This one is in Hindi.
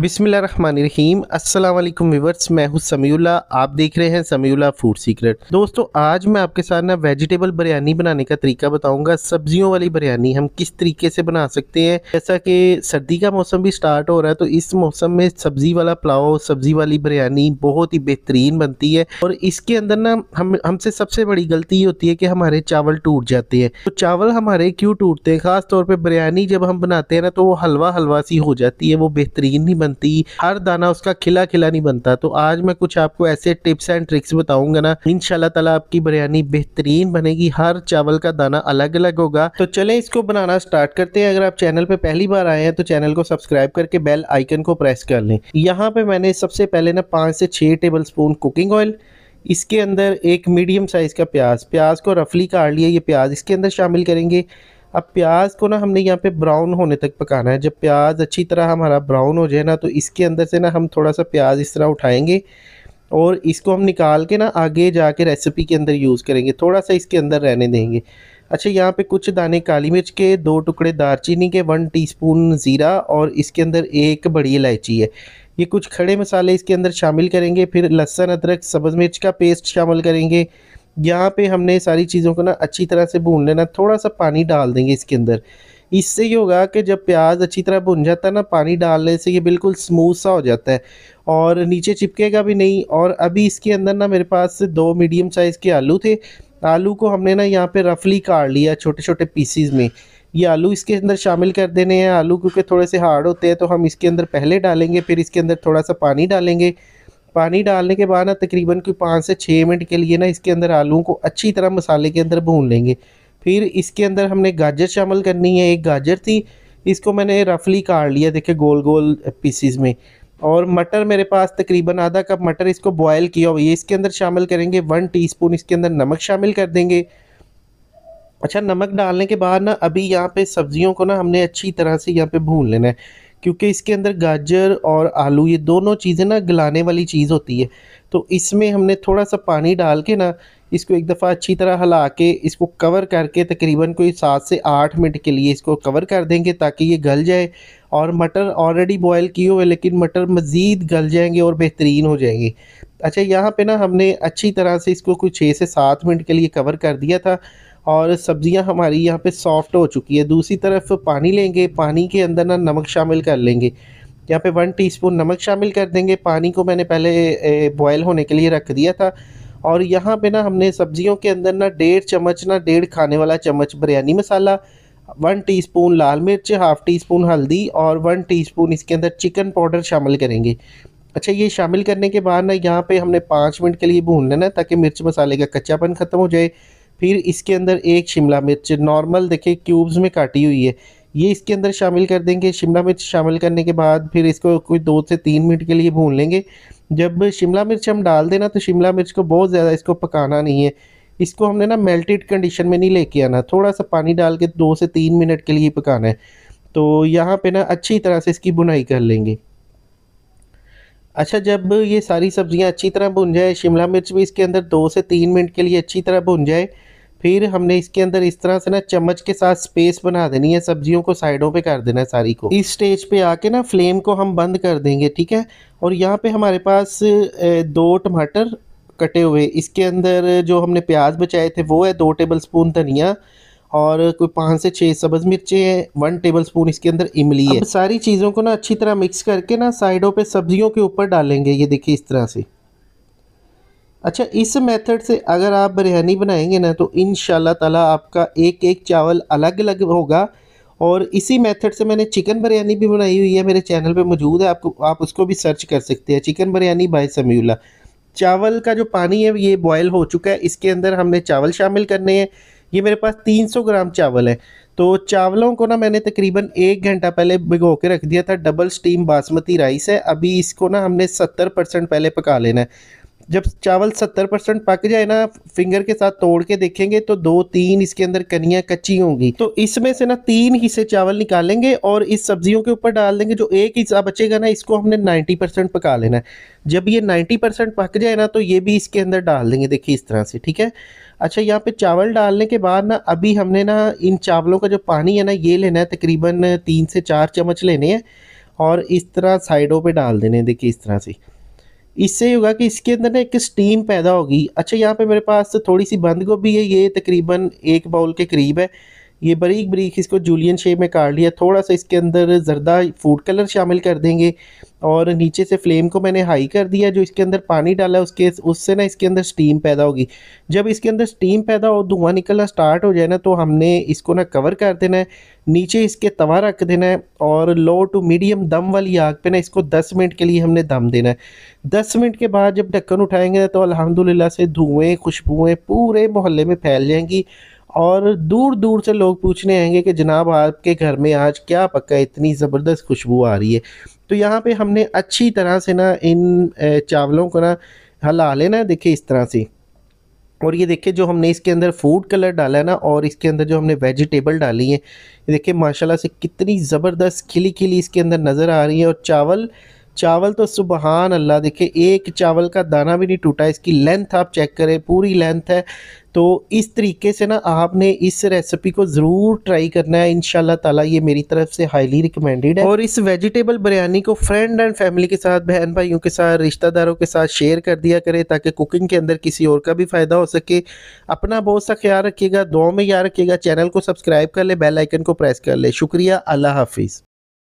बिस्मिल्लाहिर्रहमानिर्रहीम। अस्सलाम वालेकुम व्यूअर्स, मैं हूं समीउल्लाह। आप देख रहे हैं समीउल्लाह फूड सीक्रेट। दोस्तों, आज मैं आपके साथ ना वेजिटेबल बिरयानी बनाने का तरीका बताऊंगा। सब्जियों वाली बिरयानी हम किस तरीके से बना सकते हैं। जैसा कि सर्दी का मौसम भी स्टार्ट हो रहा है, तो इस मौसम में सब्जी वाला पुलाव, सब्जी वाली बिरयानी बहुत ही बेहतरीन बनती है। और इसके अंदर ना हमसे सबसे बड़ी गलती ये होती है कि हमारे चावल टूट जाते हैं। तो चावल हमारे क्यों टूटते हैं? खास तौर पर बिरयानी जब हम बनाते हैं ना, तो वो हलवा हलवा सी हो जाती है, वो बेहतरीन नहीं बनती, हर दाना उसका खिला खिला नहीं बनता। तो आज मैं कुछ आपको ऐसे टिप्स एंड ट्रिक्स बताऊंगा ना, इंशाल्लाह ताला आपकी बिरयानी बेहतरीन बनेगी। हर चावल का दाना अलग अलग होगा। तो चलें इसको बनाना स्टार्ट करते हैं। अगर आप चैनल पे पहली बार आए हैं तो चैनल को सब्सक्राइब करके बेल आइकन को प्रेस कर लें। यहाँ पे मैंने सबसे पहले ना 5 से 6 टेबल स्पून कुकिंग ऑयल, इसके अंदर एक मीडियम साइज़ का प्याज को रफली काट लिया। ये प्याज इसके अंदर शामिल करेंगे। अब प्याज को ना हमने यहाँ पे ब्राउन होने तक पकाना है। जब प्याज अच्छी तरह हमारा ब्राउन हो जाए ना, तो इसके अंदर से ना हम थोड़ा सा प्याज इस तरह उठाएंगे और इसको हम निकाल के ना आगे जाके रेसिपी के अंदर यूज़ करेंगे। थोड़ा सा इसके अंदर रहने देंगे। अच्छा, यहाँ पे कुछ दाने काली मिर्च के, 2 टुकड़े दालचीनी के, 1 टीस्पून ज़ीरा और इसके अंदर एक बड़ी इलायची है। ये कुछ खड़े मसाले इसके अंदर शामिल करेंगे। फिर लहसुन, अदरक, सब्ज़ मिर्च का पेस्ट शामिल करेंगे। यहाँ पे हमने सारी चीज़ों को ना अच्छी तरह से भून लेना। थोड़ा सा पानी डाल देंगे इसके अंदर। इससे ये होगा कि जब प्याज अच्छी तरह भुन जाता है ना, पानी डालने से ये बिल्कुल स्मूथ सा हो जाता है और नीचे चिपकेगा भी नहीं। और अभी इसके अंदर ना मेरे पास 2 मीडियम साइज़ के आलू थे। आलू को हमने ना यहाँ पे रफली काट लिया छोटे छोटे पीसीज में। ये आलू इसके अंदर शामिल कर देने हैं। आलू क्योंकि थोड़े से हार्ड होते हैं, तो हम इसके अंदर पहले डालेंगे, फिर इसके अंदर थोड़ा सा पानी डालेंगे। पानी डालने के बाद ना तकरीबन कोई 5 से 6 मिनट के लिए ना इसके अंदर आलूओं को अच्छी तरह मसाले के अंदर भून लेंगे। फिर इसके अंदर हमने गाजर शामिल करनी है। एक गाजर थी, इसको मैंने रफली काट लिया, देखिए गोल गोल पीसीज में। और मटर मेरे पास तकरीबन आधा कप मटर, इसको बॉयल किया हुआ, ये इसके अंदर शामिल करेंगे। 1 टीस्पून इसके अंदर नमक शामिल कर देंगे। अच्छा, नमक डालने के बाद ना अभी यहाँ पे सब्जियों को ना हमने अच्छी तरह से यहाँ पे भून लेना है, क्योंकि इसके अंदर गाजर और आलू ये दोनों चीज़ें ना गलाने वाली चीज़ होती है। तो इसमें हमने थोड़ा सा पानी डाल के ना इसको एक दफ़ा अच्छी तरह हिला के इसको कवर करके तकरीबन कोई 7 से 8 मिनट के लिए इसको कवर कर देंगे, ताकि ये गल जाए। और मटर ऑलरेडी बॉयल किए हुए, लेकिन मटर मज़ीद गल जाएंगे और बेहतरीन हो जाएंगे। अच्छा, यहाँ पे ना हमने अच्छी तरह से इसको कोई 6 से 7 मिनट के लिए कवर कर दिया था और सब्जियां हमारी यहाँ पे सॉफ्ट हो चुकी है। दूसरी तरफ पानी लेंगे, पानी के अंदर ना नमक शामिल कर लेंगे। यहाँ पे 1 टीस्पून नमक शामिल कर देंगे। पानी को मैंने पहले बॉयल होने के लिए रख दिया था। और यहाँ पे ना हमने सब्जियों के अंदर ना 1.5 चम्मच, ना 1.5 खाने वाला चम्मच बिरयानी मसाला, 1 टीस्पून लाल मिर्च, हाफ़ टीस्पून हल्दी और 1 टीस्पून इसके अंदर चिकन पाउडर शामिल करेंगे। अच्छा, ये शामिल करने के बाद ना यहाँ पे हमने 5 मिनट के लिए भून लेना है, ताकि मिर्च मसाले का कच्चापन ख़त्म हो जाए। फिर इसके अंदर एक शिमला मिर्च नॉर्मल, देखिए क्यूब्स में काटी हुई है, ये इसके अंदर शामिल कर देंगे। शिमला मिर्च शामिल करने के बाद फिर इसको कोई 2 से 3 मिनट के लिए भून लेंगे। जब शिमला मिर्च हम डाल देना, तो शिमला मिर्च को बहुत ज़्यादा इसको पकाना नहीं है। इसको हमने ना मेल्टेड कंडीशन में नहीं लेके आना, थोड़ा सा पानी डाल के 2 से 3 मिनट के लिए पकाना है। तो यहाँ पे ना अच्छी तरह से इसकी बुनाई कर लेंगे। अच्छा, जब ये सारी सब्जियां अच्छी तरह भुन जाए, शिमला मिर्च भी इसके अंदर 2 से 3 मिनट के लिए अच्छी तरह भुन जाए, फिर हमने इसके अंदर इस तरह से ना चम्मच के साथ स्पेस बना देनी है। सब्जियों को साइडों पे कर देना है सारी को। इस स्टेज पे आके ना फ्लेम को हम बंद कर देंगे, ठीक है। और यहाँ पे हमारे पास 2 टमाटर कटे हुए, इसके अंदर जो हमने प्याज बचाए थे वो है, 2 टेबल स्पून धनिया और कोई 5 से 6 सब्ज़ मिर्चें हैं, 1 टेबल स्पून इसके अंदर इमली है। अब सारी चीज़ों को ना अच्छी तरह मिक्स करके ना साइडों पे सब्जियों के ऊपर डालेंगे, ये देखिए इस तरह से। अच्छा, इस मेथड से अगर आप बिरयानी बनाएंगे ना, तो इंशाल्लाह ताला आपका एक एक चावल अलग अलग होगा। और इसी मेथड से मैंने चिकन बिरयानी भी बनाई हुई है, मेरे चैनल पे मौजूद है, आपको आप उसको भी सर्च कर सकते हैं, चिकन बिरयानी बाय समीउल्लाह। चावल का जो पानी है ये बॉयल हो चुका है, इसके अंदर हमने चावल शामिल करने हैं। ये मेरे पास 300 ग्राम चावल है। तो चावलों को ना मैंने तकरीबन 1 घंटा पहले भिगो के रख दिया था। डबल स्टीम बासमती राइस है। अभी इसको ना हमने 70% पहले पका लेना है। जब चावल 70% पक जाए ना, फिंगर के साथ तोड़ के देखेंगे तो 2-3 इसके अंदर कनियाँ कच्ची होंगी। तो इसमें से ना 3 हिस्से चावल निकालेंगे और इस सब्जियों के ऊपर डाल देंगे। जो एक हिस्सा बचेगा ना, इसको हमने 90% पका लेना है। जब ये 90% पक जाए ना, तो ये भी इसके अंदर डाल देंगे, देखिए इस तरह से, ठीक है। अच्छा, यहाँ पे चावल डालने के बाद ना अभी हमने ना इन चावलों का जो पानी है ना, ये लेना है, तकरीबन 3 से 4 चम्मच लेने हैं। और इस तरह साइडों पे डाल देने, देखिए इस तरह से। इससे ये होगा कि इसके अंदर ना एक स्टीम पैदा होगी। अच्छा, यहाँ पे मेरे पास थोड़ी सी बंद गोभी है, ये तकरीबन 1 बाउल के करीब है। ये बारीक बारीक इसको जूलियन शेप में काट लिया। थोड़ा सा इसके अंदर ज़र्दा फूड कलर शामिल कर देंगे और नीचे से फ्लेम को मैंने हाई कर दिया। जो इसके अंदर पानी डाला है उससे ना इसके अंदर स्टीम पैदा होगी। जब इसके अंदर स्टीम पैदा हो, धुआं निकलना स्टार्ट हो जाए ना, तो हमने इसको ना कवर कर देना है, नीचे इसके तवा रख देना है और लो टू मीडियम दम वाली आग पे ना इसको 10 मिनट के लिए हमने दम देना है। 10 मिनट के बाद जब ढक्कन उठाएंगे तो अल्हम्दुलिल्लाह से धुएँ खुशबुएँ पूरे मोहल्ले में फैल जाएंगी और दूर दूर से लोग पूछने आएंगे कि जनाब आपके घर में आज क्या पका है, इतनी ज़बरदस्त खुशबू आ रही है। तो यहाँ पे हमने अच्छी तरह से ना इन चावलों को ना हिला लेना है, देखिए इस तरह से। और ये देखिए जो हमने इसके अंदर फूड कलर डाला है ना और इसके अंदर जो हमने वेजिटेबल डाली है, ये देखिए माशाल्लाह से कितनी ज़बरदस्त खिली खिली इसके अंदर नज़र आ रही है। और चावल चावल तो सुबहान अल्लाह, देखिए एक चावल का दाना भी नहीं टूटा। इसकी लेंथ आप चेक करें, पूरी लेंथ है। तो इस तरीके से ना आपने इस रेसिपी को ज़रूर ट्राई करना है, इंशाल्लाह ताला ये मेरी तरफ से हाईली रिकमेंडेड है। और इस वेजिटेबल बिरयानी को फ्रेंड एंड फैमिली के साथ, बहन भाइयों के साथ, रिश्तेदारों के साथ शेयर कर दिया करें ताकि कुकिंग के अंदर किसी और का भी फ़ायदा हो सके। अपना बहुत सा ख्याल रखिएगा, दुआ में याद रखिएगा। चैनल को सब्सक्राइब कर ले, बेल आइकन को प्रेस कर ले। शुक्रिया, अल्लाह हाफिज़।